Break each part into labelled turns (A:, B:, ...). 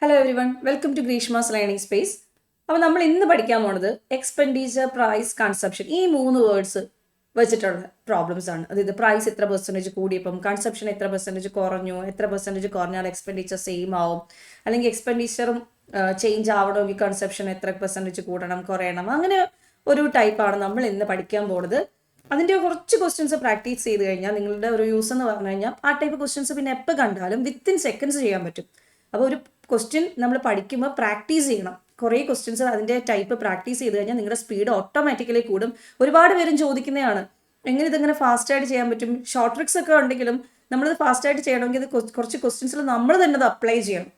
A: Hello everyone, welcome to Greeshma's learning space. അപ്പോൾ നമ്മൾ ഇന്ന് പഠിക്കാൻ പോണത് എക്സ്പെൻഡിച്ചർ, പ്രൈസ്, കൺസപ്ഷൻ, ഈ 3 വേർഡ്സ് വെച്ചിട്ടുള്ള പ്രോബ്ലംസ് ആണ്. അതായത് പ്രൈസ് എത്ര പെർസെൻറ്റേജ് കൂടിയപ്പം കൺസപ്ഷൻ എത്ര പെർസെൻറ്റേജ് കുറഞ്ഞു, എത്ര പെർസെൻറ്റേജ് കുറഞ്ഞാൽ എക്സ്പെൻഡിച്ചർ സെയിം ആവും, അല്ലെങ്കിൽ എക്സ്പെൻഡിച്ചറും ചേഞ്ച് ആവണമെങ്കിൽ കൺസപ്ഷൻ എത്ര പെർസെൻറ്റേജ് കൂടണം കുറയണം, അങ്ങനെ ഒരു ടൈപ്പാണ് നമ്മൾ ഇന്ന് പഠിക്കാൻ പോകുന്നത്. അതിൻ്റെ കുറച്ച് ക്വസ്റ്റ്യൻസ് പ്രാക്ടീസ് ചെയ്ത് കഴിഞ്ഞാൽ നിങ്ങളുടെ ഒരു യൂസ് എന്ന് പറഞ്ഞു കഴിഞ്ഞാൽ ആ ടൈപ്പ് ക്വസ്റ്റ്യൻസ് പിന്നെ എപ്പോൾ കണ്ടാലും വിത്തിൻ സെക്കൻഡ്സ് ചെയ്യാൻ പറ്റും. അപ്പോൾ ഒരു ക്വസ്റ്റ്യൻ നമ്മൾ പഠിക്കുമ്പോൾ പ്രാക്ടീസ് ചെയ്യണം. കുറേ ക്വസ്റ്റ്യൻസ് അതിൻ്റെ ടൈപ്പ് പ്രാക്ടീസ് ചെയ്ത് കഴിഞ്ഞാൽ നിങ്ങളുടെ സ്പീഡ് ഓട്ടോമാറ്റിക്കലി കൂടും. ഒരുപാട് പേരും ചോദിക്കുന്നതാണ് എങ്ങനെ ഇതെങ്ങനെ ഫാസ്റ്റായിട്ട് ചെയ്യാൻ പറ്റും. ഷോർട്ട് ട്രിക്സ് ഒക്കെ ഉണ്ടെങ്കിലും നമ്മളിത് ഫാസ്റ്റായിട്ട് ചെയ്യണമെങ്കിൽ ഇത് കുറച്ച് ക്വസ്റ്റ്യൻസിൽ നമ്മൾ തന്നെ അത് അപ്ലൈ ചെയ്യണം.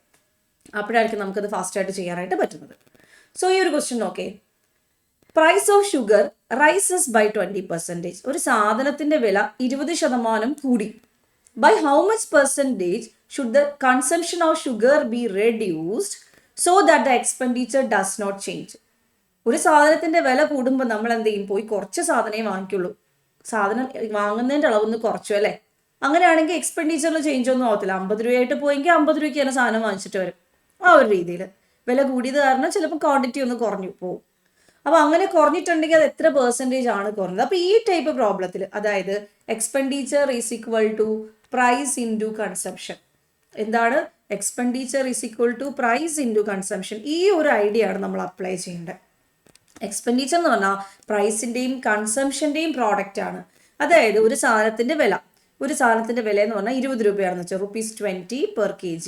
A: അപ്പോഴായിരിക്കും നമുക്കത് ഫാസ്റ്റായിട്ട് ചെയ്യാനായിട്ട് പറ്റുന്നത്. സോ ഈ ഒരു ക്വസ്റ്റ്യൻ നോക്കേ. Price of sugar rises by 20%. ഒരു സാധനത്തിന്റെ വില 20% കൂടി. By how much percentage should the consumption of sugar be reduced so that the expenditure does not change? ഒരു സാധനത്തിന്റെ വില കൂടുമ്പോൾ നമ്മൾ എന്ത് ചെയ്യും? പോയി കുറച്ച് സാധനമേ വാങ്ങിക്കുള്ളൂ. സാധനം വാങ്ങുന്നതിൻ്റെ അളവൊന്ന് കുറച്ചു അല്ലേ? അങ്ങനെയാണെങ്കിൽ എക്സ്പെൻഡിച്ചറിൽ ചേഞ്ച് ഒന്നും ആവത്തില്ല. 50 രൂപയായിട്ട് പോയെങ്കിൽ 50 രൂപയ്ക്ക് തന്നെ സാധനം വാങ്ങിച്ചിട്ട് വരും. ആ ഒരു രീതിയിൽ വില കൂടിയത് കാരണം ചിലപ്പോൾ ക്വാണ്ടിറ്റി ഒന്ന് കുറഞ്ഞു പോകും. അപ്പോൾ അങ്ങനെ കുറഞ്ഞിട്ടുണ്ടെങ്കിൽ അത് എത്ര പെർസെൻറ്റേജ് ആണ് കുറഞ്ഞത്? അപ്പോൾ ഈ ടൈപ്പ് പ്രോബ്ലത്തിൽ, അതായത് expenditure is equal to price into consumption. എന്താണ്? Expenditure is equal to price into consumption. ഈ ഒരു ഐഡിയ ആണ് നമ്മൾ അപ്ലൈ ചെയ്യേണ്ടത്. എക്സ്പെൻഡിച്ചർ എന്ന് പറഞ്ഞാൽ പ്രൈസിൻ്റെയും കൺസംഷൻ്റെയും പ്രോഡക്റ്റ് ആണ്. അതായത് ഒരു സാധനത്തിൻ്റെ വില എന്ന് പറഞ്ഞാൽ 20 രൂപയാണെന്ന് വെച്ചാൽ ₹20 per kg.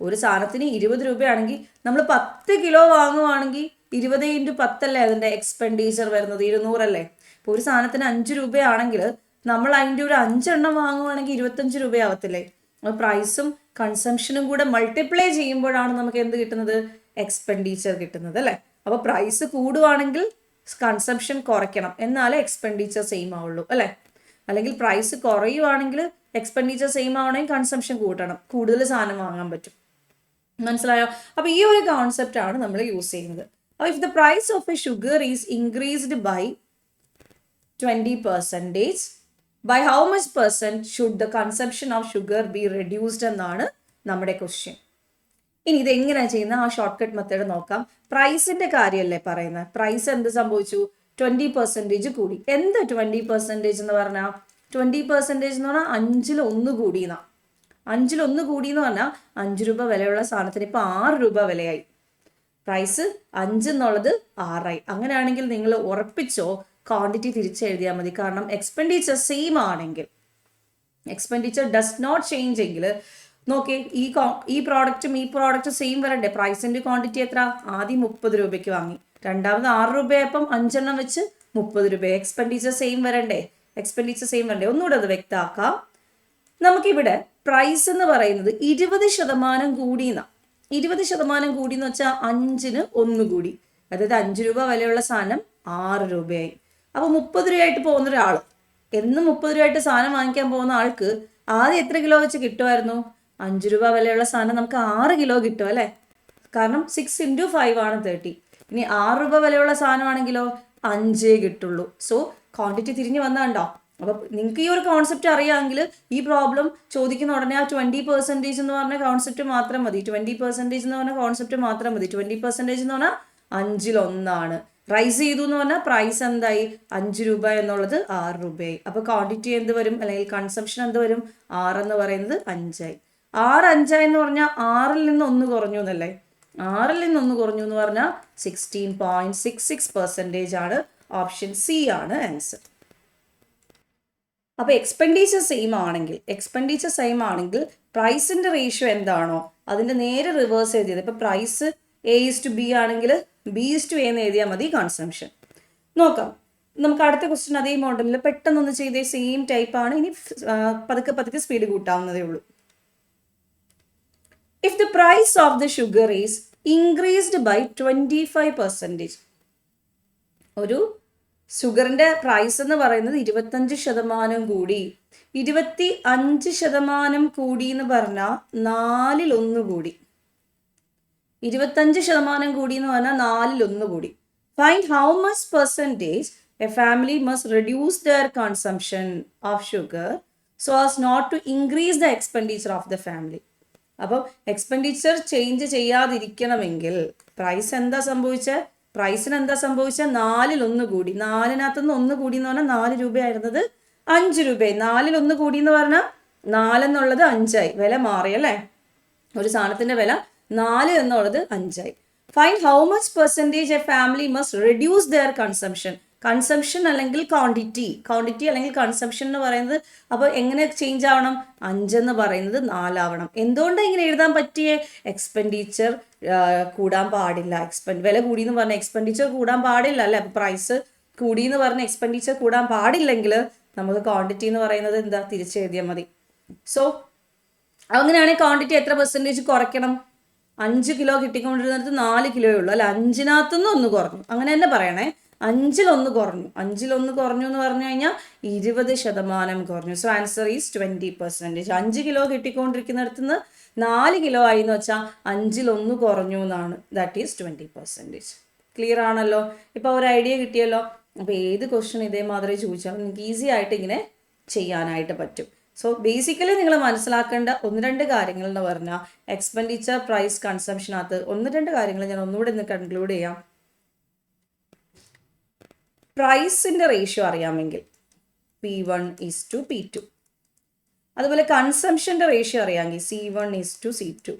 A: ഒരു സാധനത്തിന് 20 രൂപയാണെങ്കിൽ നമ്മൾ 10 കിലോ വാങ്ങുവാണെങ്കിൽ 20 × 10 അല്ലേ അതിൻ്റെ എക്സ്പെൻഡിച്ചർ വരുന്നത്? 200 അല്ലേ? ഇപ്പോൾ ഒരു സാധനത്തിന് 5 രൂപയാണെങ്കിൽ നമ്മൾ അതിൻ്റെ ഒരു 5 എണ്ണം വാങ്ങുവാണെങ്കിൽ 25 രൂപയാവത്തില്ലേ? അപ്പോൾ പ്രൈസും കൺസംഷനും കൂടെ മൾട്ടിപ്ലൈ ചെയ്യുമ്പോഴാണ് നമുക്ക് എന്ത് കിട്ടുന്നത്? എക്സ്പെൻഡിച്ചർ കിട്ടുന്നത് അല്ലേ? അപ്പോൾ പ്രൈസ് കൂടുവാണെങ്കിൽ കൺസംഷൻ കുറയ്ക്കണം, എന്നാലേ എക്സ്പെൻഡിച്ചർ സെയിം ആവുള്ളൂ അല്ലേ? അല്ലെങ്കിൽ പ്രൈസ് കുറയുവാണെങ്കിൽ എക്സ്പെൻഡിച്ചർ സെയിം ആവണമെങ്കിൽ കൺസംഷൻ കൂട്ടണം, കൂടുതൽ സാധനം വാങ്ങാൻ പറ്റും. മനസ്സിലായോ? അപ്പോൾ ഈ ഒരു കോൺസെപ്റ്റ് ആണ് നമ്മൾ യൂസ് ചെയ്യുന്നത്. അപ്പോൾ if the price of a sugar is increased by 20%, by how much percent should the consumption of sugar be reduced എന്നാണ് നമ്മുടെ ക്വസ്റ്റ്യൻ. ഇനി ഇത് എങ്ങനെയാണ് ചെയ്യുന്നത്? ആ ഷോർട്ട് കട്ട് മെത്തേഡ് നോക്കാം. പ്രൈസിന്റെ കാര്യമല്ലേ പറയുന്നത്? പ്രൈസ് എന്ത് സംഭവിച്ചു? 20% കൂടി. എന്ത് 20% എന്ന് പറഞ്ഞാൽ? 20% എന്ന് പറഞ്ഞാൽ 5-ൽ 1 കൂടിയെന്നാണ്. 5-ൽ 1 കൂടിയെന്ന് പറഞ്ഞാൽ 5 രൂപ വിലയുള്ള സാധനത്തിന് ഇപ്പോൾ 6 രൂപ വിലയായി. പ്രൈസ് 5 എന്നുള്ളത് 6 ആയി. അങ്ങനെയാണെങ്കിൽ നിങ്ങൾ ഉറപ്പിച്ചോ ക്വാണ്ടിറ്റി തിരിച്ചെഴുതിയാൽ മതി. കാരണം എക്സ്പെൻഡിച്ചർ സെയിം ആണെങ്കിൽ, എക്സ്പെൻഡിച്ചർ ഡസ് നോട്ട് ചേഞ്ച് എങ്കിൽ നോക്കേ, ഈ പ്രോഡക്റ്റും സെയിം വരണ്ടേ? പ്രൈസിൻ്റെ ക്വാണ്ടിറ്റി എത്ര? ആദ്യം 30 രൂപയ്ക്ക് വാങ്ങി, രണ്ടാമത് 6 രൂപയപ്പം 5 എണ്ണം വെച്ച് 30 രൂപ. എക്സ്പെൻഡിച്ചർ സെയിം വരണ്ടേ? ഒന്നുകൂടെ അത് വ്യക്തമാക്കാം. നമുക്കിവിടെ പ്രൈസ് എന്ന് പറയുന്നത് 20% കൂടിയെന്നാണ്. 20% കൂടിയെന്ന് വെച്ചാൽ 5-ന് 1 കൂടി. അതായത് 5 രൂപ വിലയുള്ള സാധനം 6 രൂപയായി. അപ്പോൾ 30 രൂപയായിട്ട് പോകുന്ന ഒരാൾ, എന്നും 30 രൂപയായിട്ട് സാധനം വാങ്ങിക്കാൻ പോകുന്ന ആൾക്ക് ആദ്യം എത്ര കിലോ വെച്ച് കിട്ടുമായിരുന്നു? 5 രൂപ വിലയുള്ള സാധനം നമുക്ക് 6 കിലോ കിട്ടും അല്ലേ? കാരണം 6 × 5 ആണ് 30. ഇനി 6 രൂപ വിലയുള്ള സാധനമാണെങ്കിലോ 5 കിട്ടുള്ളൂ. സോ ക്വാണ്ടിറ്റി തിരിഞ്ഞ് വന്നാണ്ടോ? അപ്പോൾ നിങ്ങൾക്ക് ഈ ഒരു കോൺസെപ്റ്റ് അറിയാമെങ്കിൽ ഈ പ്രോബ്ലം ചോദിക്കുന്ന ഉടനെ ആ 20% എന്ന് പറഞ്ഞ കോൺസെപ്റ്റ് മാത്രം മതി. 20% എന്ന് പറഞ്ഞ കോൺസെപ്റ്റ് മാത്രം മതി. 20% എന്ന് പറഞ്ഞാൽ 5-ൽ 1 റൈസ് ചെയ്തു എന്ന് പറഞ്ഞാൽ പ്രൈസ് എന്തായി? 5 രൂപ എന്നുള്ളത് 6 രൂപയായി. അപ്പോൾ ക്വാണ്ടിറ്റി എന്ത് വരും? അല്ലെങ്കിൽ കൺസംഷൻ എന്ത് വരും? 6 എന്ന് പറയുന്നത് 5 ആയി. 6 5 എന്ന് പറഞ്ഞാൽ 6-ൽ നിന്ന് 1 കുറഞ്ഞു എന്നല്ലേ? 6-ൽ നിന്ന് 1 കുറഞ്ഞു എന്ന് പറഞ്ഞാൽ 16.66% ആണ്. ഓപ്ഷൻ സി ആണ് ആൻസർ. അപ്പോൾ എക്സ്പെൻഡിച്ചർ സെയിം ആണെങ്കിൽ പ്രൈസിൻ്റെ റേഷ്യോ എന്താണോ അതിൻ്റെ നേരെ റിവേഴ്സ് എഴുതിയത്. ഇപ്പോൾ പ്രൈസ് A:B ആണെങ്കിൽ B:A എന്ന് എഴുതിയാൽ മതി കൺസംഷൻ. നോക്കാം, നമുക്ക് അടുത്ത ക്വസ്റ്റ്യൻ അതേ മോഡലിൽ പെട്ടെന്നൊന്ന് ചെയ്തേ. സെയിം ടൈപ്പ് ആണ്. ഇനി പതുക്കെ സ്പീഡ് കൂട്ടാവുന്നതേ ഉള്ളൂ. If the price of the sugar is increased by 25%, ഒരു ഷുഗറിൻ്റെ പ്രൈസ് എന്ന് പറയുന്നത് 25% കൂടി. 25% കൂടി എന്ന് പറഞ്ഞാൽ 4-ൽ 1 കൂടി. 25% കൂടി എന്ന് പറഞ്ഞാൽ 4-ൽ 1 കൂടി. Find how much percentage a family must reduce their consumption of sugar so as not to increase the expenditure of the family. അപ്പോൾ എക്സ്പെൻഡിച്ചർ ചേഞ്ച് ചെയ്യാതിരിക്കണമെങ്കിൽ പ്രൈസ് എന്താ സംഭവിച്ചത്? പ്രൈസിന് എന്താ സംഭവിച്ചത്? 4 കൂടി. 4-നകത്തുനിന്ന് 1 കൂടി എന്ന് പറഞ്ഞാൽ 4 രൂപയായിരുന്നത് 5 രൂപയായി. 4 കൂടി എന്ന് പറഞ്ഞാൽ 4 എന്നുള്ളത് 5ആയി. വില മാറി അല്ലേ? ഒരു സാധനത്തിന്റെ വില 4 എന്നുള്ളത് 5ആയി. Find how much percentage a family must reduce their consumption. Consumption അല്ലെങ്കിൽ ക്വാണ്ടിറ്റി അല്ലെങ്കിൽ കൺസംഷൻ എന്ന് പറയുന്നത് അപ്പോൾ എങ്ങനെ ചേഞ്ച് ആവണം? 5 എന്ന് പറയുന്നത് 4 ആവണം. എന്തുകൊണ്ടാണ് ഇങ്ങനെ എഴുതാൻ പറ്റിയേ? എക്സ്പെൻഡിച്ചർ കൂടാൻ പാടില്ല. വില കൂടി എന്ന് പറഞ്ഞാൽ എക്സ്പെൻഡിച്ചർ കൂടാൻ പാടില്ല അല്ലേ? അപ്പോൾ പ്രൈസ് കൂടി എന്ന് പറഞ്ഞാൽ എക്സ്പെൻഡിച്ചർ കൂടാൻ പാടില്ലെങ്കിൽ നമുക്ക് ക്വാണ്ടിറ്റി എന്ന് പറയുന്നത് എന്താ തിരിച്ചെഴുതിയാൽ മതി. സോ അങ്ങനെയാണെങ്കിൽ ക്വാണ്ടിറ്റി എത്ര പെർസെൻറ്റേജ് കുറയ്ക്കണം? 5 കിലോ കിട്ടിക്കൊണ്ടിരുന്നിടത്ത് 4 കിലോയേ ഉള്ളൂ അല്ലെ? 5-നകത്തുനിന്ന് 1 കുറഞ്ഞു. അങ്ങനെ തന്നെ പറയണേ. 5-ൽ 1 കുറഞ്ഞു. 5-ൽ 1 കുറഞ്ഞു എന്ന് പറഞ്ഞു കഴിഞ്ഞാൽ 20% കുറഞ്ഞു. So answer is 20%. 5 കിലോ കിട്ടിക്കൊണ്ടിരിക്കുന്നിടത്ത് നിന്ന് 4 കിലോ ആയി എന്ന് വെച്ചാൽ 5-ൽ 1 കുറഞ്ഞു എന്നാണ്. That is 20%. ക്ലിയർ ആണല്ലോ? ഇപ്പോൾ ഒരു ഐഡിയ കിട്ടിയല്ലോ. അപ്പോൾ ഏത് ക്വസ്റ്റ്യൻ ഇതേമാതിരി ചോദിച്ചാൽ നിങ്ങൾക്ക് ഈസി ആയിട്ട് ഇങ്ങനെ ചെയ്യാനായിട്ട് പറ്റും. സോ ബേസിക്കലി നിങ്ങൾ മനസ്സിലാക്കേണ്ട 1-2 കാര്യങ്ങൾ എന്ന് പറഞ്ഞാൽ എക്സ്പെൻഡിച്ചർ പ്രൈസ് കൺസംഷനകത്ത് 1-2 കാര്യങ്ങൾ ഞാൻ ഒന്നുകൂടെ ഇന്ന് കൺക്ലൂഡ് ചെയ്യാം. പ്രൈസിൻ്റെ റേഷ്യോ അറിയാമെങ്കിൽ P1:P2. അതുപോലെ കൺസംഷൻ്റെ റേഷ്യോ അറിയാമെങ്കിൽ C1:C2.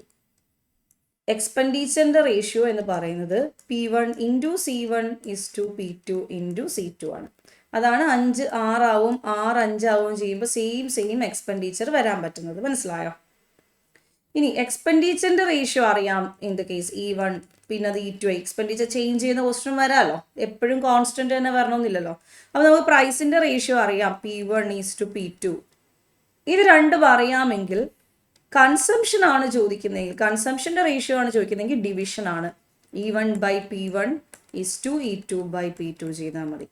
A: എക്സ്പെൻഡിച്ചറിൻ്റെ റേഷ്യോ എന്ന് പറയുന്നത് P1:C1:P2:C2 ആണ്. അതാണ് 5 6 ആവും, 6 5 ആവും ചെയ്യുമ്പോൾ സെയിം എക്സ്പെൻഡിച്ചർ വരാൻ പറ്റുന്നത്. മനസ്സിലായോ? ഇനി എക്സ്പെൻഡിച്ചറിൻ്റെ റേഷ്യോ അറിയാം ഇൻ ദ കേസ് E1, പിന്നെ അത് E2. എക്സ്പെൻഡിച്ചർ ചേഞ്ച് ചെയ്യുന്ന ക്വസ്റ്റ്യൻ വരാമല്ലോ, എപ്പോഴും കോൺസ്റ്റന്റ് തന്നെ വരണമെന്നില്ലല്ലോ. അപ്പോൾ നമുക്ക് പ്രൈസിൻ്റെ റേഷ്യോ അറിയാം P1:P2. ഇത് രണ്ടും അറിയാമെങ്കിൽ കൺസംഷൻ ആണ് ചോദിക്കുന്നതെങ്കിൽ, കൺസംഷൻ്റെ റേഷ്യോ ആണ് ചോദിക്കുന്നതെങ്കിൽ ഡിവിഷൻ ആണ്. E1/P1:E2/P2 ചെയ്താൽ മതി.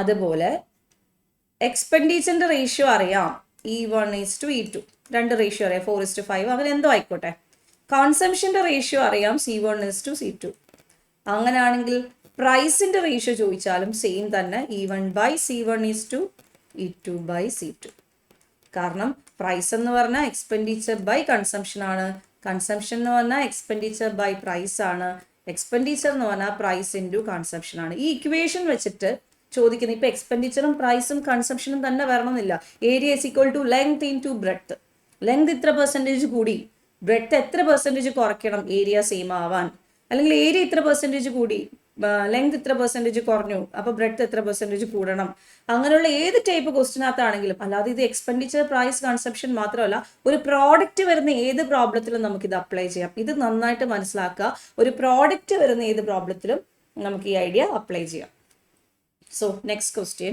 A: അതുപോലെ എക്സ്പെൻഡിച്ചറിൻ്റെ റേഷ്യോ അറിയാം E1:E2. 2 റേഷ്യോ അറിയാം 4:5, അങ്ങനെ എന്തോ ആയിക്കോട്ടെ. കൺസംഷൻ്റെ റേഷ്യോ അറിയാം C1:C2. അങ്ങനെയാണെങ്കിൽ പ്രൈസിൻ്റെ റേഷ്യോ ചോദിച്ചാലും സെയിം തന്നെ E1/C1:E2, E2/C2. കാരണം പ്രൈസ് എന്ന് പറഞ്ഞാൽ എക്സ്പെൻഡിച്ചർ ബൈ കൺസംഷൻ ആണ്, കൺസംഷൻ എന്ന് പറഞ്ഞാൽ എക്സ്പെൻഡിച്ചർ ബൈ പ്രൈസ് ആണ്, എക്സ്പെൻഡിച്ചർ എന്ന് പറഞ്ഞാൽ പ്രൈസ് ഇൻറ്റു കൺസംഷൻ ആണ്. ഈ ഇക്വേഷൻ വെച്ചിട്ട് ചോദിക്കുന്നത് ഇപ്പോൾ എക്സ്പെൻഡിച്ചറും പ്രൈസും കൺസംഷനും തന്നെ വരണമെന്നില്ല. Area is equal to length into breadth. Length ഇത്ര പെർസെൻറ്റേജ് കൂടി, ബ്രെഡ്ത്ത് എത്ര പെർസെൻറ്റേജ് കുറയ്ക്കണം ഏരിയ സെയിം ആവാൻ, അല്ലെങ്കിൽ ഏരിയ ഇത്ര പെർസെൻറ്റേജ് കൂടി ലെങ്ത് ഇത്ര പെർസെൻറ്റേജ് കുറഞ്ഞു അപ്പോൾ ബ്രെഡ്ത്ത് എത്ര പെർസെൻറ്റേജ് കൂടണം. അങ്ങനെയുള്ള ഏത് ടൈപ്പ് ക്വസ്റ്റിനകത്താണെങ്കിലും, അല്ലാതെ ഇത് എക്സ്പെൻഡിച്ചർ പ്രൈസ് കൺസംഷൻ മാത്രമല്ല, ഒരു പ്രോഡക്റ്റ് വരുന്ന ഏത് പ്രോബ്ലത്തിലും നമുക്കിത് അപ്ലൈ ചെയ്യാം. ഇത് നന്നായിട്ട് മനസ്സിലാക്കുക. ഒരു പ്രോഡക്റ്റ് വരുന്ന ഏത് പ്രോബ്ലത്തിലും നമുക്ക് ഈ ഐഡിയ അപ്ലൈ ചെയ്യാം. So next question.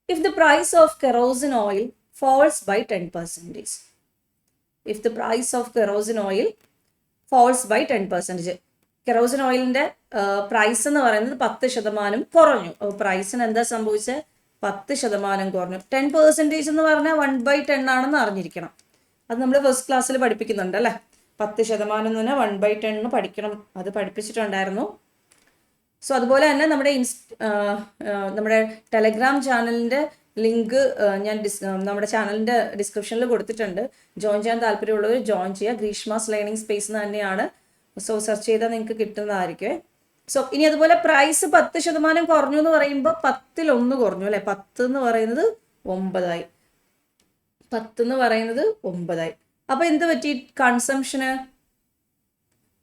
A: If the price of kerosene oil falls by 10%. If the price of kerosene oil falls by 10%. Kerosene ഓയിലിൻ്റെ പ്രൈസ് എന്ന് പറയുന്നത് 10% കുറഞ്ഞു. അപ്പോൾ പ്രൈസിന് എന്താ സംഭവിച്ചത്? 10% കുറഞ്ഞു. 10% എന്ന് പറഞ്ഞാൽ 1/10 ആണെന്ന് അറിഞ്ഞിരിക്കണം. അത് നമ്മൾ ഫസ്റ്റ് ക്ലാസ്സിൽ പഠിപ്പിക്കുന്നുണ്ട് അല്ലേ? 10% എന്ന് പറഞ്ഞാൽ 1/10 പഠിക്കണം. അത് പഠിപ്പിച്ചിട്ടുണ്ടായിരുന്നു. സോ അതുപോലെ തന്നെ നമ്മുടെ ടെലഗ്രാം ചാനലിൻ്റെ ലിങ്ക് ഞാൻ നമ്മുടെ ചാനലിൻ്റെ ഡിസ്ക്രിപ്ഷനിൽ കൊടുത്തിട്ടുണ്ട്. ജോയിൻ ചെയ്യാൻ താല്പര്യമുള്ളവർ ജോയിൻ ചെയ്യുക. ഗ്രീഷ്മാസ് ലേണിംഗ് സ്പേസ് എന്ന് തന്നെയാണ്. സോ സെർച്ച് ചെയ്താൽ നിങ്ങൾക്ക് കിട്ടുന്നതായിരിക്കും. സോ ഇനി അതുപോലെ പ്രൈസ് 10% കുറഞ്ഞു എന്ന് പറയുമ്പോൾ 10-ൽ 1 കുറഞ്ഞു അല്ലേ? 10 എന്ന് പറയുന്നത് 9ആയി. 10 എന്ന് പറയുന്നത് 9ആയി. അപ്പോൾ എന്ത് പറ്റി? കൺസംഷന്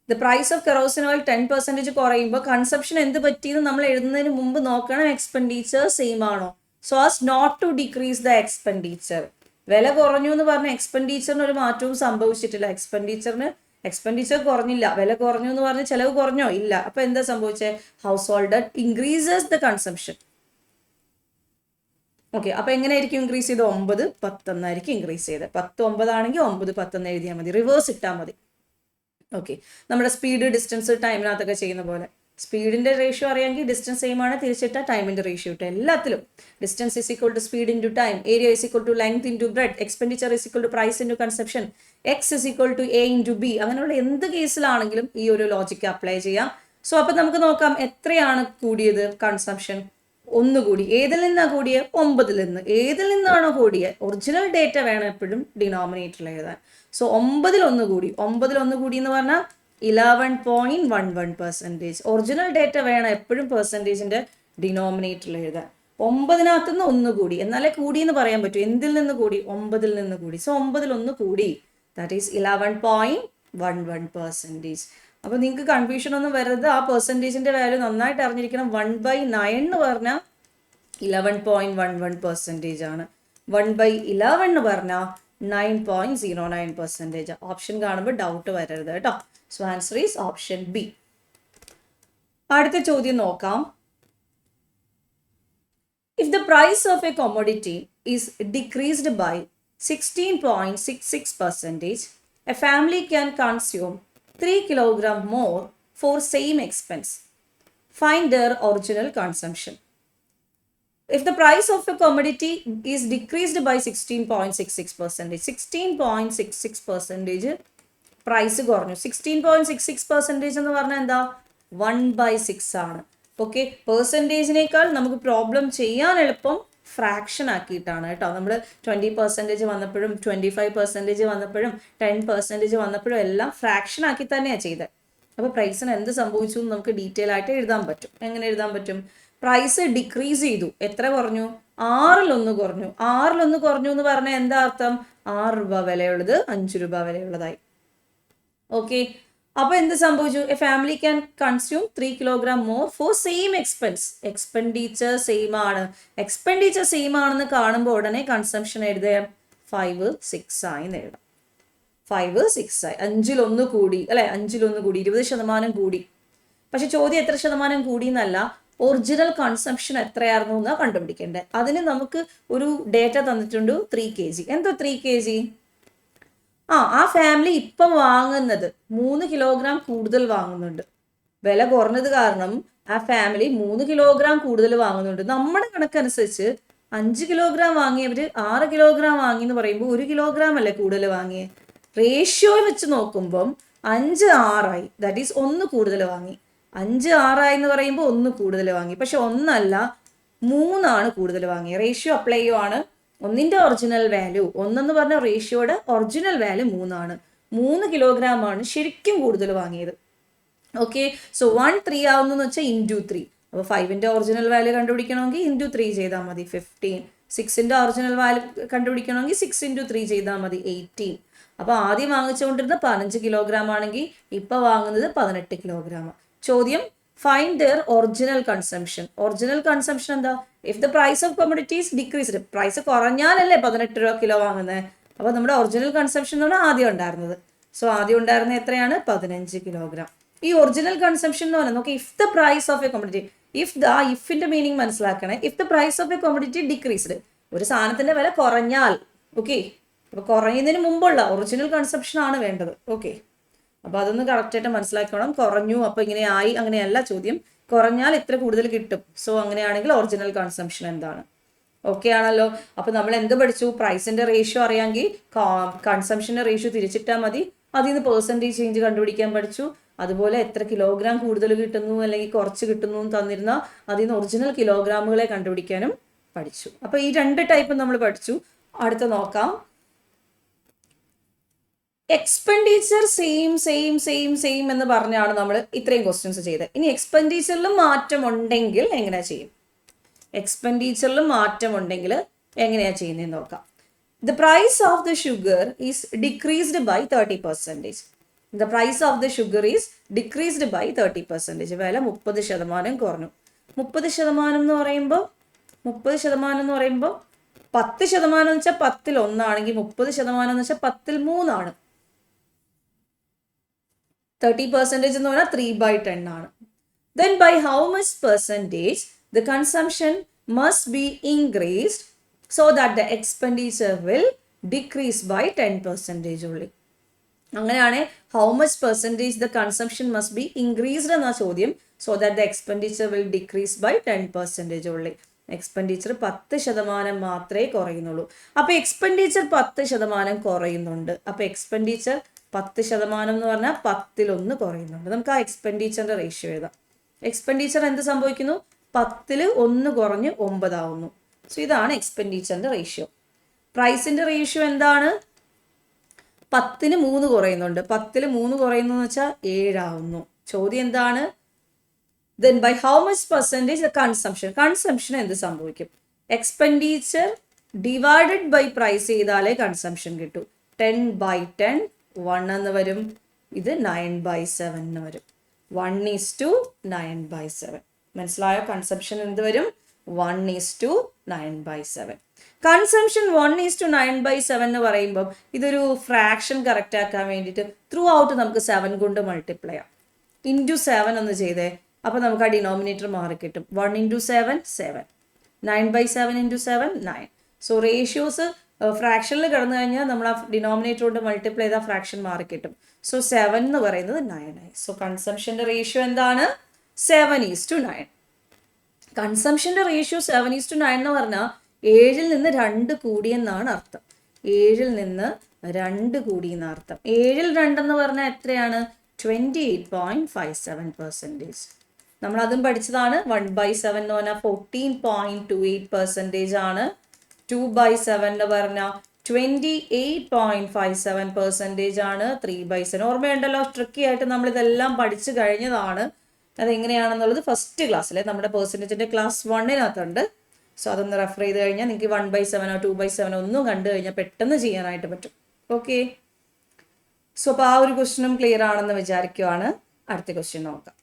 A: the price of kerosene oil 10% കുറയുമ്പോൾ കൺസംഷൻ എന്ത് പറ്റിയെന്ന് നമ്മൾ എഴുതുന്നതിന് മുമ്പ് നോക്കണം എക്സ്പെൻഡിച്ചർ സെയിം ആണോ. So as not to decrease the expenditure. വില കുറഞ്ഞു എന്ന് പറഞ്ഞാൽ എക്സ്പെൻഡിച്ചറിന് ഒരു മാറ്റവും സംഭവിച്ചിട്ടില്ല. എക്സ്പെൻഡിച്ചർ കുറഞ്ഞില്ല, വില കുറഞ്ഞു എന്ന് പറഞ്ഞാൽ ചിലവ് കുറഞ്ഞോ? ഇല്ല. അപ്പോൾ എന്താ സംഭവിച്ചത്? House hold increases the consumption. Okay, അപ്പോൾ എങ്ങനെയായിരിക്കും ഇൻക്രീസ് ചെയ്ത്? 9 10 എന്നായിരിക്കും ഇൻക്രീസ് ചെയ്ത്. 10 9 ആണെങ്കിൽ 9 10 എന്ന് എഴുതിയാൽ മതി, റിവേഴ്സ് ഇട്ടാൽ മതി. ഓക്കെ, നമ്മുടെ സ്പീഡ് ഡിസ്റ്റൻസ് ടൈമിനകത്തൊക്കെ ചെയ്യുന്ന പോലെ സ്പീഡിൻ്റെ റേഷ്യോ അറിയാമെങ്കിൽ ഡിസ്റ്റൻസ് സെയിം ആണ്, തിരിച്ചിട്ട ടൈമിൻ്റെ റേഷ്യോ ഇട്ട് എല്ലാത്തിലും distance is equal to speed into time, area is equal to length into breadth, expenditure is equal to price into consumption, X is equal to A into B. അങ്ങനെയുള്ള എന്ത് കേസിലാണെങ്കിലും ഈ ഒരു logic apply ചെയ്യാം. So അപ്പം നമുക്ക് നോക്കാം എത്രയാണ് കൂടിയത് കൺസംഷൻ. ഒന്നുകൂടി. ഏതിൽ നിന്നാണ് കൂടിയ? 9 നിന്ന്. ഏതിൽ നിന്നാണോ കൂടിയ? ഒറിജിനൽ ഡേറ്റ വേണം എപ്പോഴും ഡിനോമിനേറ്ററിൽ എഴുതാൻ. സോ 9 1 കൂടി എന്ന് പറഞ്ഞാൽ 11.11%. ഒറിജിനൽ ഡേറ്റ വേണം എപ്പോഴും പെർസെൻറ്റേജിന്റെ ഡിനോമിനേറ്ററിൽ എഴുതാൻ. 9 1 കൂടി, എന്നാലേ കൂടി എന്ന് പറയാൻ പറ്റൂ. എന്തിൽ നിന്ന് കൂടി? 9 നിന്ന് കൂടി. സോ 9 1 കൂടി, ദാറ്റ് ഈസ് 11.11%. അപ്പോൾ നിങ്ങൾക്ക് കൺഫ്യൂഷൻ ഒന്നും വരരുത്. ആ പെർസെൻറ്റേജിന്റെ വാല്യൂ നന്നായിട്ട് അറിഞ്ഞിരിക്കണം. 1/9 എന്ന് പറഞ്ഞാൽ 11.11% ആണ്. 1/11 എന്ന് പറഞ്ഞാൽ 9.09%. ഓപ്ഷൻ കാണുമ്പോൾ ഡൗട്ട് വരരുത് കേട്ടോ. So answer is option B. അടുത്ത ചോദ്യം നോക്കാം. If the price of a commodity is decreased by 16.66%, a family can consume 3 kg more for same expense. Find their original consumption. If the price of a commodity is decreased by 16.66%, 16.66% price കുറഞ്ഞു. 16.66% എന്ന് പറഞ്ഞാൽ എന്താ? 1/6 ആണ്. Okay, പെർസെൻറ്റേജിനേക്കാൾ നമുക്ക് problem ചെയ്യാൻ എളുപ്പം fraction ആക്കിയിട്ടാണ് കേട്ടോ. നമ്മൾ 20% വന്നപ്പോഴും 25% വന്നപ്പോഴും 10% വന്നപ്പോഴും എല്ലാം ഫ്രാക്ഷൻ ആക്കി തന്നെയാണ് ചെയ്തത്. അപ്പോൾ പ്രൈസിന് എന്ത് സംഭവിച്ചു എന്ന് നമുക്ക് ഡീറ്റെയിൽ ആയിട്ട് എഴുതാൻ പറ്റും. എങ്ങനെ എഴുതാൻ പറ്റും? പ്രൈസ് ഡിക്രീസ് ചെയ്തു. എത്ര കുറഞ്ഞു? 6 കുറഞ്ഞു. 6 കുറഞ്ഞു എന്ന് പറഞ്ഞാൽ എന്താ അർത്ഥം? 6 രൂപ വിലയുള്ളത് 5 രൂപ വിലയുള്ളതായി. ഓക്കെ, അപ്പോൾ എന്ത് സംഭവിച്ചു? A family can consume 3 kg more for same expense. Expenditure same ആണ്. എക്സ്പെൻഡിച്ചർ സെയിം ആണെന്ന് കാണുമ്പോൾ ഉടനെ കൺസംഷൻ എഴുതാം 5 6 ആയി എഴുതാം. 5 6 ആയി. 5 1 കൂടി അല്ലെ? 5 1 കൂടി, 20% കൂടി. പക്ഷെ ചോദ്യം എത്ര ശതമാനം കൂടി എന്നല്ല, ഒറിജിനൽ കൺസംഷൻ എത്രയായിരുന്നു എന്നാണ് കണ്ടുപിടിക്കേണ്ടത്. അതിന് നമുക്ക് ഒരു ഡേറ്റ തന്നിട്ടുണ്ട്, 3 kg. എന്തോ 3 kg? ആ ഫാമിലി ഇപ്പം വാങ്ങുന്നത് 3 kg കൂടുതൽ വാങ്ങുന്നുണ്ട്. വില കുറഞ്ഞത് കാരണം ആ ഫാമിലി 3 kg കൂടുതൽ വാങ്ങുന്നുണ്ട്. നമ്മുടെ കണക്കനുസരിച്ച് 5 kg വാങ്ങിയവർ 6 kg വാങ്ങി എന്ന് പറയുമ്പോൾ 1 kg അല്ലേ കൂടുതൽ വാങ്ങിയേ. റേഷ്യോ വെച്ച് നോക്കുമ്പം 5 6 ആയി. ദാറ്റ് ഈസ് 1 കൂടുതൽ വാങ്ങി. 5 6 ആയി എന്ന് പറയുമ്പോൾ 1 കൂടുതൽ വാങ്ങി. പക്ഷെ 1 അല്ല, 3 ആണ് കൂടുതൽ വാങ്ങിയത്. റേഷ്യോ അപ്ലൈ ചെയ്യുവാണ്. 1ന്റെ ഒറിജിനൽ വാല്യൂ, 1 എന്ന് പറഞ്ഞ റേഷ്യോയുടെ ഒറിജിനൽ വാല്യൂ 3 ആണ്. 3 kg ആണ് ശരിക്കും കൂടുതൽ വാങ്ങിയത്. ഓക്കെ, സോ 1 3 ആവുന്നതെന്ന് വെച്ചാൽ ഇൻറ്റു 3. അപ്പോൾ 5ന്റെ ഒറിജിനൽ വാല്യൂ കണ്ടുപിടിക്കണമെങ്കിൽ ഇൻറ്റു 3 ചെയ്താൽ മതി 15. 6ന്റെ ഒറിജിനൽ വാല്യൂ കണ്ടുപിടിക്കണമെങ്കിൽ 6 × 3 ചെയ്താൽ മതി 18. അപ്പോൾ ആദ്യം വാങ്ങിച്ചുകൊണ്ടിരുന്ന 15 kg ആണെങ്കിൽ ഇപ്പോൾ വാങ്ങുന്നത് 18 kg. ചോദ്യം, find their original consumption. Original consumption എന്താ? If the price of commodities decreased, price കുറഞ്ഞാലല്ലേ 18 രൂപ കിലോ വാങ്ങുന്നത്. അപ്പോൾ നമ്മുടെ ഒറിജിനൽ കൺസംഷൻ എന്ന് പറഞ്ഞാൽ ആദ്യം ഉണ്ടായിരുന്നത്. സോ ആദ്യം ഉണ്ടായിരുന്നത് എത്രയാണ്? 15 kg. ഈ ഒറിജിനൽ കൺസംഷൻ എന്ന് പറഞ്ഞാൽ നോക്കി, if the price of a commodity, ഇഫിന്റെ മീനിങ് മനസ്സിലാക്കണേ. If the price of a commodity decreased, ഒരു സാധനത്തിന്റെ വില കുറഞ്ഞാൽ, ഓക്കെ, അപ്പോൾ കുറയുന്നതിന് മുമ്പുള്ള ഒറിജിനൽ കൺസംഷൻ ആണ് വേണ്ടത്. ഓക്കെ, അപ്പോൾ അതൊന്ന് കറക്റ്റായിട്ട് മനസ്സിലാക്കണം. കുറഞ്ഞു അപ്പോൾ ഇങ്ങനെ ആയി, അങ്ങനെയല്ല ചോദ്യം. കുറഞ്ഞാൽ ഇത്ര കൂടുതൽ കിട്ടും. സോ അങ്ങനെയാണെങ്കിൽ ഒറിജിനൽ കൺസംഷൻ എന്താണ്? ഓക്കെ ആണല്ലോ. അപ്പോൾ നമ്മൾ എന്ത് പഠിച്ചു? പ്രൈസിന്റെ റേഷ്യോ അറിയാമെങ്കിൽ കൺസംഷന്റെ റേഷ്യോ തിരിച്ചിട്ടാൽ മതി. അതിൽ നിന്ന് പെർസെൻറ്റേജ് ചേഞ്ച് കണ്ടുപിടിക്കാൻ പഠിച്ചു. അതുപോലെ എത്ര കിലോഗ്രാം കൂടുതൽ കിട്ടുന്നു അല്ലെങ്കിൽ കുറച്ച് കിട്ടുന്നു എന്ന് തന്നിരുന്നാൽ അതിൽ നിന്ന് ഒറിജിനൽ കിലോഗ്രാമുകളെ കണ്ടുപിടിക്കാനും പഠിച്ചു. അപ്പോൾ ഈ 2 ടൈപ്പ് നമ്മൾ പഠിച്ചു. അടുത്ത നോക്കാം. എക്സ്പെൻഡിച്ചർ സെയിം എന്ന് പറഞ്ഞാണ് നമ്മൾ ഇത്രയും ക്വസ്റ്റ്യൻസ് ചെയ്തത്. ഇനി എക്സ്പെൻഡിച്ചറിലും മാറ്റം ഉണ്ടെങ്കിൽ എങ്ങനെയാ ചെയ്യും? എക്സ്പെൻഡിച്ചറിലും മാറ്റം ഉണ്ടെങ്കിൽ എങ്ങനെയാ ചെയ്യുന്നതെന്ന് നോക്കാം. The price of the sugar is decreased by 30%. The price of the sugar is decreased by 30%. വില 30% കുറഞ്ഞു. 30% എന്ന് പറയുമ്പോൾ 10% എന്ന് വെച്ചാൽ 10ൽ 1 ആണെങ്കിൽ 30% എന്ന് വെച്ചാൽ 10ൽ 3 ആണ്. 30% എന്ന് പറഞ്ഞാൽ 3/10 ആണ്. Then by how much percentage the consumption must be increased so that the expenditure will decrease by 10% only. അങ്ങനെയാണ് how much percentage the consumption must be increased എന്ന ചോദ്യം. So that the expenditure will decrease by 10% only. Expenditure 10% മാത്രമേ കുറയുന്നുള്ളൂ. അപ്പോൾ expenditure 10% കുറയുന്നുണ്ട്. അപ്പോൾ expenditure 10% എന്ന് പറഞ്ഞാൽ 10ൽ 1 കുറയുന്നുണ്ട്. നമുക്ക് ആ എക്സ്പെൻഡിച്ചറിന്റെ റേഷ്യോ എഴുതാം. എക്സ്പെൻഡിച്ചർ എന്ത് സംഭവിക്കുന്നു? 10ൽ 1 കുറഞ്ഞ് 9 ആവുന്നു. സോ ഇതാണ് എക്സ്പെൻഡിച്ചറിൻ്റെ റേഷ്യോ. പ്രൈസിൻ്റെ റേഷ്യോ എന്താണ്? 10ന് 3 കുറയുന്നുണ്ട്. 10ൽ 3 കുറയുന്നു എന്ന് വെച്ചാൽ 7 ആവുന്നു. ചോദ്യം എന്താണ്? Then bye how much percentage consumption എന്ത് സംഭവിക്കും? എക്സ്പെൻഡിച്ചർ ഡിവൈഡഡ് ബൈ പ്രൈസ് ചെയ്താലേ കൺസംഷൻ കിട്ടൂ. 10/10 1 എന്ന് വരും. ഇത് 9/7 എന്ന് വരും. 1:9/7. മനസ്സിലായോ? കൺസംഷൻ എന്ത് വരും? 1:9/7. കൺസംഷൻ 1:9/7 എന്ന് പറയുമ്പോൾ ഇതൊരു ഫ്രാക്ഷൻ കറക്റ്റ് ആക്കാൻ വേണ്ടിയിട്ട് ത്രൂ ഔട്ട് നമുക്ക് 7 കൊണ്ട് മൾട്ടിപ്ലൈ ചെയ്യാം. ഇൻറ്റു 7 എന്ന് ചെയ്തേ. അപ്പോൾ നമുക്ക് ആ ഡിനോമിനേറ്റർ മാറി കിട്ടും. 1 × 7 7. 9/7 × 7 9. സോ റേഷ്യോസ് ഫ്രാക്ഷനിൽ കിടന്നു കഴിഞ്ഞാൽ നമ്മൾ ആ ഡിനോമിനേറ്റർ കൊണ്ട് മൾട്ടിപ്ലൈ ചെയ്താൽ ഫ്രാക്ഷൻ മാറി കിട്ടും. സോ 7 എന്ന് പറയുന്നത് 9 ആയി. സോ കൺസംഷൻ്റെ റേഷ്യോ എന്താണ്? 7:9. കൺസംഷൻ്റെ റേഷ്യോ 7:9 എന്ന് പറഞ്ഞാൽ 7ൽ നിന്ന് 2 കൂടിയെന്നാണ് അർത്ഥം. 7ൽ നിന്ന് 2 കൂടിയെന്ന അർത്ഥം. 7ൽ 2 എന്ന് പറഞ്ഞാൽ എത്രയാണ്? 28.57%. നമ്മൾ അതും പഠിച്ചതാണ്. 1/7 എന്ന് പറഞ്ഞാൽ 14.28% ആണ്. 2/7 എന്ന് പറഞ്ഞാൽ 28.57% ആണ്. 3/7 ഓർമ്മയുണ്ടല്ലോ. ട്രിക്കി ആയിട്ട് നമ്മൾ ഇതെല്ലാം പഠിച്ചു കഴിഞ്ഞതാണ്. അതെങ്ങനെയാണെന്നുള്ളത് ഫസ്റ്റ് ക്ലാസ്സിൽ നമ്മുടെ പെർസെൻറ്റേജിൻ്റെ ക്ലാസ് 1-നകത്തുണ്ട്. സോ അതൊന്ന് റെഫർ ചെയ്ത് കഴിഞ്ഞാൽ നിങ്ങൾക്ക് 1/7 2/7 ഒന്നും കണ്ടു കഴിഞ്ഞാൽ പെട്ടെന്ന് ചെയ്യാനായിട്ട് പറ്റും. ഓക്കെ. സോ അപ്പോൾ ആ ഒരു ക്വസ്റ്റ്യനും ക്ലിയർ ആണെന്ന് വിചാരിക്കുവാണ്. അടുത്ത ക്വസ്റ്റ്യൻ നോക്കാം.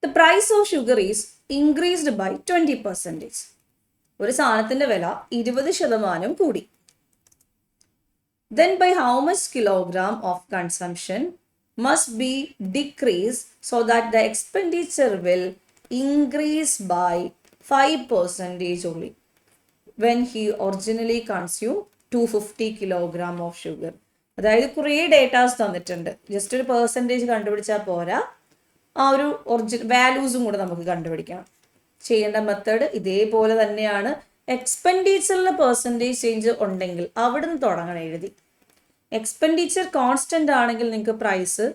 A: The price of sugar is increased by 20%. ഒരു സാധനത്തിന്റെ വില 20% കൂടി. Then by how much kilogram of consumption must be decreased so that the expenditure will increase by 5% only when he originally consumed 250 kilogram of sugar. അതായത് കുറേ datas തന്നിട്ടുണ്ട്. Just ഒരു percentage കണ്ടുപിടിച്ചാൽ പോരാ, ആ ഒരു വാല്യൂസും കൂടെ നമുക്ക് കണ്ടുപിടിക്കണം. ചെയ്യേണ്ട മെത്തേഡ് ഇതേപോലെ തന്നെയാണ്. എക്സ്പെൻഡിച്ചറിൽ പെർസെൻറ്റേജ് ചേഞ്ച് ഉണ്ടെങ്കിൽ അവിടുന്ന് തുടങ്ങണം എഴുതി. എക്സ്പെൻഡിച്ചർ കോൺസ്റ്റന്റ് ആണെങ്കിൽ നിങ്ങൾക്ക് പ്രൈസ്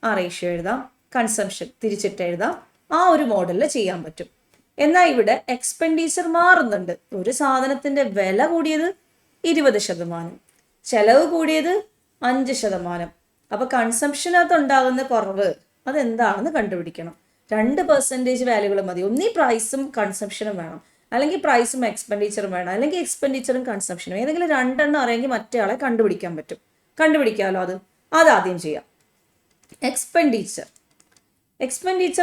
A: ആ റേഷ്യോ എഴുതാം, കൺസംഷൻ തിരിച്ചിട്ട് എഴുതാം. ആ ഒരു മോഡലിൽ ചെയ്യാൻ പറ്റും. എന്നാൽ ഇവിടെ എക്സ്പെൻഡിച്ചർ മാറുന്നുണ്ട്. ഒരു സാധനത്തിന്റെ വില കൂടിയത് 20%, ചെലവ് കൂടിയത് 5%. അപ്പോൾ കൺസംഷനകത്ത് ഉണ്ടാകുന്ന കുറവ് അതെന്താണെന്ന് കണ്ടുപിടിക്കണം. 2% വാല്യൂകൾ മതി. ഒന്നീ പ്രൈസും കൺസംഷനും വേണം, അല്ലെങ്കിൽ പ്രൈസും എക്സ്പെൻഡിച്ചറും വേണം, അല്ലെങ്കിൽ എക്സ്പെൻഡിച്ചറും കൺസംഷനും. ഏതെങ്കിലും 2 അറിയെങ്കിൽ മറ്റേ ആളെ കണ്ടുപിടിക്കാൻ പറ്റും. കണ്ടുപിടിക്കാമല്ലോ. അതാദ്യം ചെയ്യാം. എക്സ്പെൻഡിച്ചർ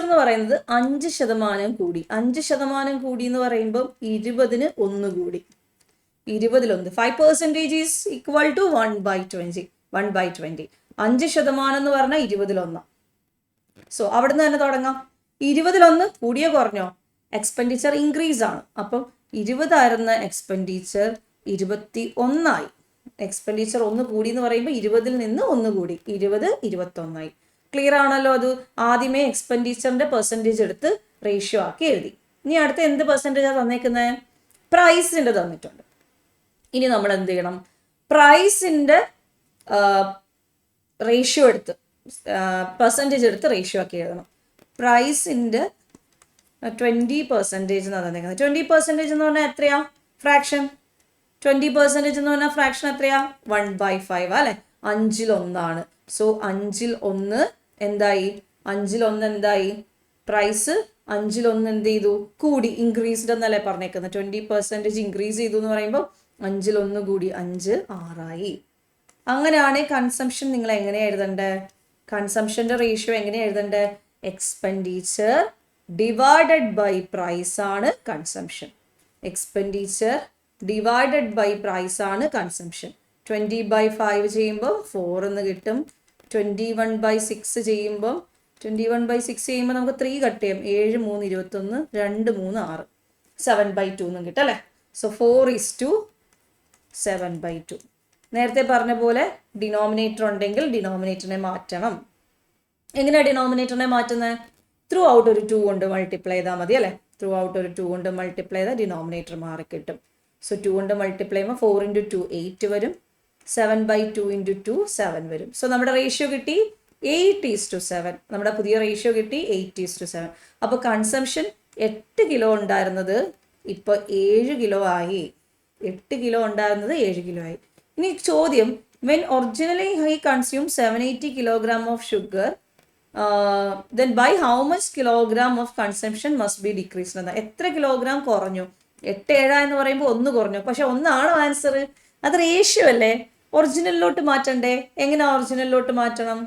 A: എന്ന് പറയുന്നത് 5% കൂടി. 5% കൂടി എന്ന് പറയുമ്പോൾ 20ന് 1 കൂടി. 20ൽ 1. 5% ഈസ് ഈക്വൽ ടു 1/20. 5% എന്ന് പറഞ്ഞാൽ 20ൽ 1. സോ അവിടുന്ന് തന്നെ തുടങ്ങാം. 20ൽ 1 കൂടിയോ കുറഞ്ഞോ? എക്സ്പെൻഡിച്ചർ ഇൻക്രീസ് ആണ്. അപ്പം 20 ആയിരുന്ന എക്സ്പെൻഡിച്ചർ 21 ആയി. എക്സ്പെൻഡിച്ചർ 1 കൂടി എന്ന് പറയുമ്പോൾ 20ൽ നിന്ന് 1 കൂടി. 20 21 ആയി. ക്ലിയർ ആണല്ലോ? അത് ആദ്യമേ എക്സ്പെൻഡിച്ചറിന്റെ പെർസെൻറ്റേജ് എടുത്ത് റേഷ്യോ ആക്കി എഴുതി. ഇനി അടുത്ത എന്ത് പെർസെൻറ്റേജാണ് തന്നേക്കുന്നത്? പ്രൈസിൻ്റെ തന്നിട്ടുണ്ട്. ഇനി നമ്മൾ എന്ത് ചെയ്യണം? പ്രൈസിൻ്റെ റേഷ്യോ എടുത്ത് പെർസെൻറ്റേജ് എടുത്ത് റേഷ്യോ ആക്കി എഴുതണം. പ്രൈസിൻ്റെ 20% എന്നാണ് തന്നേക്കുന്നത്. 20% എന്ന് പറഞ്ഞാൽ എത്രയാ? ഫ്രാക്ഷൻ. 20% എന്ന് പറഞ്ഞാൽ ഫ്രാക്ഷൻ എത്രയാ? 1/5 അല്ലെ? 5ൽ 1 സോ 5ൽ 1 എന്തായി? 5ൽ 1 എന്തായി? പ്രൈസ് 5ൽ 1 എന്ത് ചെയ്തു? കൂടി. ഇൻക്രീസ്ഡ് എന്നല്ലേ പറഞ്ഞേക്കുന്നത്. 20% ഇൻക്രീസ് ചെയ്തു എന്ന് പറയുമ്പോൾ 5ൽ 1 കൂടി. 5 6 അങ്ങനെയാണ് കൺസംഷൻ. നിങ്ങൾ എങ്ങനെയാണ് എഴുതണ്ടേ? കൺസംഷൻ്റെ റേഷ്യോ എങ്ങനെയാണ് എഴുതണ്ടേ? എക്സ്പെൻഡിച്ചർ ഡിവൈഡഡ് ബൈ പ്രൈസ് ആണ് consumption. Expenditure divided by price ആണ് കൺസംഷൻ. 20/5 ചെയ്യുമ്പോൾ 4 എന്ന് കിട്ടും. 21/6 ചെയ്യുമ്പോൾ 21/6 ചെയ്യുമ്പോൾ നമുക്ക് 3 കട്ട് ചെയ്യാം. 7 3 21 2 3 6 7/2 എന്നും കിട്ടും അല്ലേ? സോ 4:7/2. നേരത്തെ പറഞ്ഞ പോലെ ഡിനോമിനേറ്റർ ഉണ്ടെങ്കിൽ ഡിനോമിനേറ്ററിനെ മാറ്റണം. എങ്ങനെയാണ് ഡിനോമിനേറ്ററിനെ മാറ്റുന്നത്? ത്രൂ ഔട്ട് ഒരു 2 കൊണ്ട് മൾട്ടിപ്ലൈ ചെയ്താൽ മതി അല്ലേ? ത്രൂ ഔട്ട് ഒരു 2 കൊണ്ട് മൾട്ടിപ്ലൈ ചെയ്താൽ ഡിനോമിനേറ്റർ മാറി കിട്ടും. സോ 2 കൊണ്ട് മൾട്ടിപ്ലൈ ചെയ്യുമ്പോൾ 4 × 2 8 വരും. 7/2 × 2 7 വരും. സോ നമ്മുടെ റേഷ്യോ കിട്ടി 8:7. നമ്മുടെ പുതിയ റേഷ്യോ കിട്ടി 8:7. അപ്പോൾ കൺസംഷൻ 8 കിലോ ഉണ്ടായിരുന്നത് ഇപ്പോൾ 7 കിലോ ആയി. 8 കിലോ ഉണ്ടായിരുന്നത് 7 കിലോ ആയി. ഇനി ചോദ്യം, when originally he consumed 780 kilogram of sugar, then by how much kilogram of consumption must be decreased? എത്ര കിലോഗ്രാം കുറഞ്ഞു? 8-7 എന്ന് പറയുമ്പോൾ 1 കുറഞ്ഞു. പക്ഷെ 1 ആണോ ആൻസർ? അത് റേഷ്യോ അല്ലേ, ഒറിജിനലിലോട്ട് മാറ്റണ്ടേ? എങ്ങനെ ഒറിജിനലിലോട്ട് മാറ്റണം?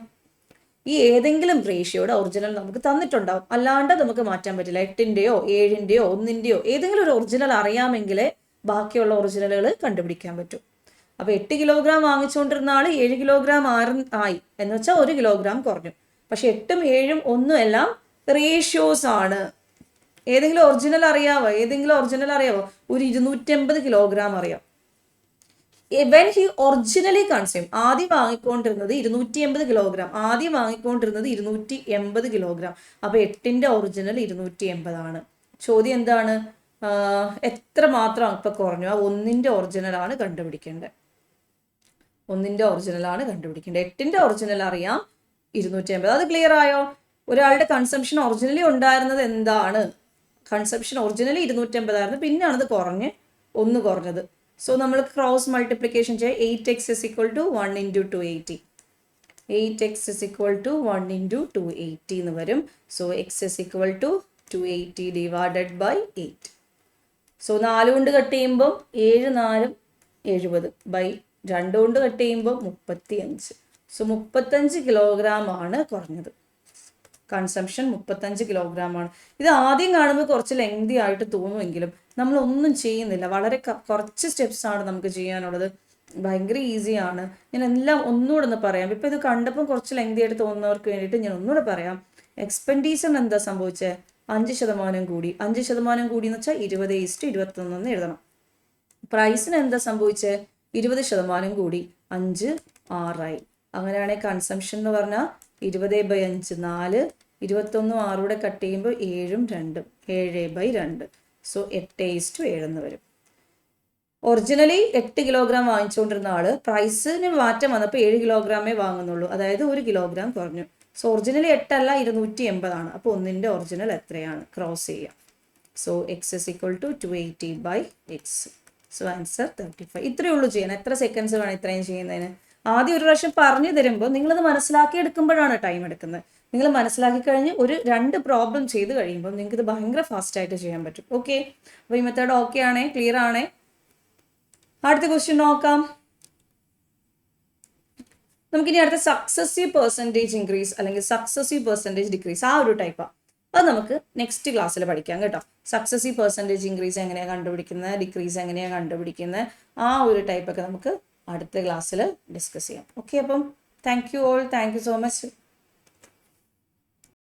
A: ഈ ഏതെങ്കിലും റേഷ്യോയുടെ ഒറിജിനൽ നമുക്ക് തന്നിട്ടുണ്ടാവും, അല്ലാണ്ട് നമുക്ക് മാറ്റാൻ പറ്റില്ല. 8-ൻ്റെയോ 7-ൻ്റെയോ 1-ൻ്റെയോ ഏതെങ്കിലും ഒരു ഒറിജിനൽ അറിയാമെങ്കിലേ ബാക്കിയുള്ള ഒറിജിനലുകൾ കണ്ടുപിടിക്കാൻ പറ്റും. അപ്പോൾ 8 കിലോഗ്രാം വാങ്ങിച്ചുകൊണ്ടിരുന്ന ആൾ 7 കിലോഗ്രാം ആയി എന്ന് വെച്ചാൽ 1 കിലോഗ്രാം കുറഞ്ഞു. പക്ഷെ 8ഉം 7ഉം 1ഉം എല്ലാം റേഷ്യോസ് ആണ്. ഏതെങ്കിലും ഒറിജിനൽ അറിയാവോ? ഒരു 250 കിലോഗ്രാം അറിയാം. വെൻ ഹി ഒറിജിനലി കൺസ്യൂം, ആദ്യം വാങ്ങിക്കൊണ്ടിരുന്നത് 280 കിലോഗ്രാം, 280 കിലോഗ്രാം. അപ്പോൾ 8ൻ്റെ ഒറിജിനൽ 280 ആണ്. ചോദ്യം എന്താണ്? എത്ര മാത്രം ഇപ്പം കുറഞ്ഞു? ആ 1ൻ്റെ ഒറിജിനലാണ് കണ്ടുപിടിക്കേണ്ടത്. 1ൻ്റെ ഒറിജിനലാണ് കണ്ടുപിടിക്കേണ്ടത്. 8ൻ്റെ ഒറിജിനൽ അറിയാം, 280. അത് ക്ലിയർ ആയോ? ഒരാളുടെ കൺസംഷൻ ഒറിജിനലി ഉണ്ടായിരുന്നത് എന്താണ്? കൺസംഷൻ ഒറിജിനലി 280 ആയിരുന്നു, പിന്നെയാണ് അത് കുറഞ്ഞ് 1 കുറഞ്ഞത്. സോ നമ്മൾ ക്രോസ് മൾട്ടിപ്ലിക്കേഷൻ ചെയ്യാം. 8x = 1 × 280. 8x = 1 × 280 എന്ന് വരും. So x = 280 divided by 8. So 4 കൊണ്ട് കട്ട് ചെയ്യുമ്പോൾ 7 4 70 ബൈ 2 കൊണ്ട് കട്ട് ചെയ്യുമ്പോൾ 35. സോ 35 കിലോഗ്രാം ആണ് കുറഞ്ഞത്. കൺസംഷൻ 35 കിലോഗ്രാം ആണ്. ഇത് ആദ്യം കാണുമ്പോൾ കുറച്ച് ലെങ്തി ആയിട്ട് തോന്നുമെങ്കിലും നമ്മളൊന്നും ചെയ്യുന്നില്ല. വളരെ കുറച്ച് സ്റ്റെപ്സ് ആണ് നമുക്ക് ചെയ്യാനുള്ളത്. ഭയങ്കര ഈസിയാണ്. ഞാൻ എല്ലാം ഒന്നുകൂടെ ഒന്ന് പറയാം. ഇപ്പോൾ ഇത് കണ്ടപ്പോൾ കുറച്ച് ലെങ്തി ആയിട്ട് തോന്നുന്നവർക്ക് വേണ്ടിയിട്ട് ഞാൻ ഒന്നുകൂടെ പറയാം. എക്സ്പെൻഡിച്ചറിന് എന്താ സംഭവിച്ചത്? 5% കൂടി. 5% കൂടി എന്ന് വെച്ചാൽ 20:21 എന്ന് എഴുതണം. പ്രൈസിന് എന്താ സംഭവിച്ചത്? 20% കൂടി, 5 6 അങ്ങനെയാണെങ്കിൽ കൺസംഷൻ എന്ന് പറഞ്ഞാൽ 20/5 4, 21 6 കട്ട് ചെയ്യുമ്പോൾ 7ഉം 2ഉം 7/2. സോ 8:7 എന്ന് വരും. ഒറിജിനലി 8 കിലോഗ്രാം വാങ്ങിച്ചുകൊണ്ടിരുന്ന ആള് പ്രൈസിന് മാറ്റം വന്നപ്പോൾ 7 കിലോഗ്രാമേ വാങ്ങുന്നുള്ളൂ, അതായത് 1 കിലോഗ്രാം കുറഞ്ഞു. സോ ഒറിജിനലി 8 അല്ല 280 ആണ്. അപ്പോൾ 1ൻ്റെ ഒറിജിനൽ എത്രയാണ്? ക്രോസ് ചെയ്യാം. So x = 280/x. So answer 35. ഇത്രയേ ഉള്ളൂ ചെയ്യാൻ. എത്ര സെക്കൻഡ്സ് വേണം ഇത്രയും ചെയ്യുന്നതിന്? ആദ്യം ഒരു പ്രാവശ്യം പറഞ്ഞു തരുമ്പോൾ നിങ്ങളത് മനസ്സിലാക്കി എടുക്കുമ്പോഴാണ് ടൈം എടുക്കുന്നത്. നിങ്ങൾ മനസ്സിലാക്കി കഴിഞ്ഞ് ഒരു 2 പ്രോബ്ലം ചെയ്ത് കഴിയുമ്പോൾ നിങ്ങൾക്ക് ഇത് ഭയങ്കര ഫാസ്റ്റായിട്ട് ചെയ്യാൻ പറ്റും. ഓക്കെ, അപ്പോൾ ഈ മെത്തേഡ് ഓക്കെ ആണേ, ക്ലിയർ ആണേ? അടുത്ത ക്വസ്റ്റ്യൻ നോക്കാം. നമുക്കിനി അടുത്ത സക്സസീവ് പെർസെൻറ്റേജ് ഇൻക്രീസ് അല്ലെങ്കിൽ സക്സസീവ് പെർസെൻറ്റേജ് ഡിക്രീസ്, ആ ഒരു ടൈപ്പാണ്. അത് നമുക്ക് നെക്സ്റ്റ് ക്ലാസ്സിൽ പഠിക്കാം കേട്ടോ. സക്സസീവ് പെർസെൻറ്റേജ് ഇൻക്രീസ് എങ്ങനെയാണ് കണ്ടുപിടിക്കുന്നത്, ഡിക്രീസ് എങ്ങനെയാണ് കണ്ടുപിടിക്കുന്നത്, ആ ഒരു ടൈപ്പൊക്കെ നമുക്ക് അടുത്ത ക്ലാസ്സിൽ ഡിസ്കസ് ചെയ്യാം. ഓക്കെ, അപ്പം thank you all, thank you so much.